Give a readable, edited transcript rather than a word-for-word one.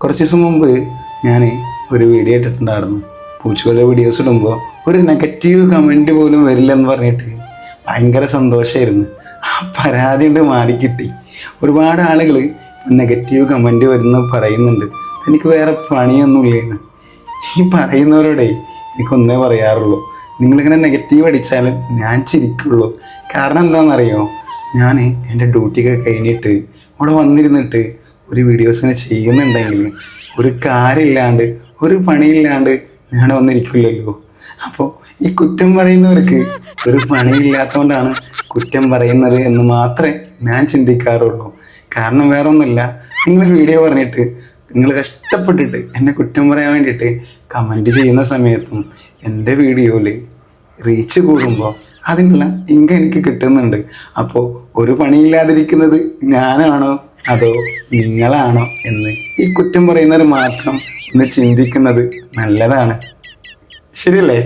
കുറച്ച് ദിവസം മുമ്പ് ഞാൻ ഒരു വീഡിയോ ഇട്ടിട്ടുണ്ടായിരുന്നു. പൂച്ചകളുടെ വീഡിയോസ് ഇടുമ്പോൾ ഒരു നെഗറ്റീവ് കമൻറ്റ് പോലും വരില്ലെന്ന് പറഞ്ഞിട്ട് ഭയങ്കര സന്തോഷമായിരുന്നു. ആ പരാതി കൊണ്ട് മാറിക്കിട്ടി. ഒരുപാട് ആളുകൾ നെഗറ്റീവ് കമൻറ്റ് വരുന്ന പറയുന്നുണ്ട്, എനിക്ക് വേറെ പണിയൊന്നുമില്ലെന്ന്. ഈ പറയുന്നവരോടെ എനിക്കൊന്നേ പറയാറുള്ളൂ, നിങ്ങളിങ്ങനെ നെഗറ്റീവ് അടിച്ചാലും ഞാൻ ചിരിക്കുള്ളൂ. കാരണം എന്താണെന്നറിയോ, ഞാൻ എൻ്റെ ഡ്യൂട്ടിയൊക്കെ കഴിഞ്ഞിട്ട് അവിടെ വന്നിരുന്നിട്ട് ഒരു വീഡിയോസിനെ ചെയ്യുന്നുണ്ടെങ്കിൽ ഒരു കാര്യമില്ലാണ്ട് ഒരു പണിയില്ലാണ്ട് ഞാൻ വന്നിരിക്കില്ലല്ലോ. അപ്പോൾ ഈ കുറ്റം പറയുന്നവർക്ക് ഒരു പണിയില്ലാത്തതുകൊണ്ടാണ് കുറ്റം പറയുന്നത് എന്ന് മാത്രമേ ഞാൻ ചിന്തിക്കാറുള്ളൂ. കാരണം വേറെ ഒന്നുമില്ല, നിങ്ങൾ വീഡിയോ പറഞ്ഞിട്ട് നിങ്ങൾ കഷ്ടപ്പെട്ടിട്ട് എന്നെ കുറ്റം പറയാൻ വേണ്ടിയിട്ട് കമൻറ്റ് ചെയ്യുന്ന സമയത്തും എൻ്റെ വീഡിയോയിൽ റീച്ച് കൂടുമ്പോൾ അതിനുള്ള ഇൻകം എനിക്ക് കിട്ടുന്നുണ്ട്. അപ്പോൾ ഒരു പണിയില്ലാതിരിക്കുന്നത് ഞാനാണോ അതോ നിങ്ങളാണോ എന്ന് ഈ കുറ്റം പറയുന്നവർ മാത്രം ഒന്ന് ചിന്തിക്കുന്നത് നല്ലതാണ്. ശരിയല്ലേ?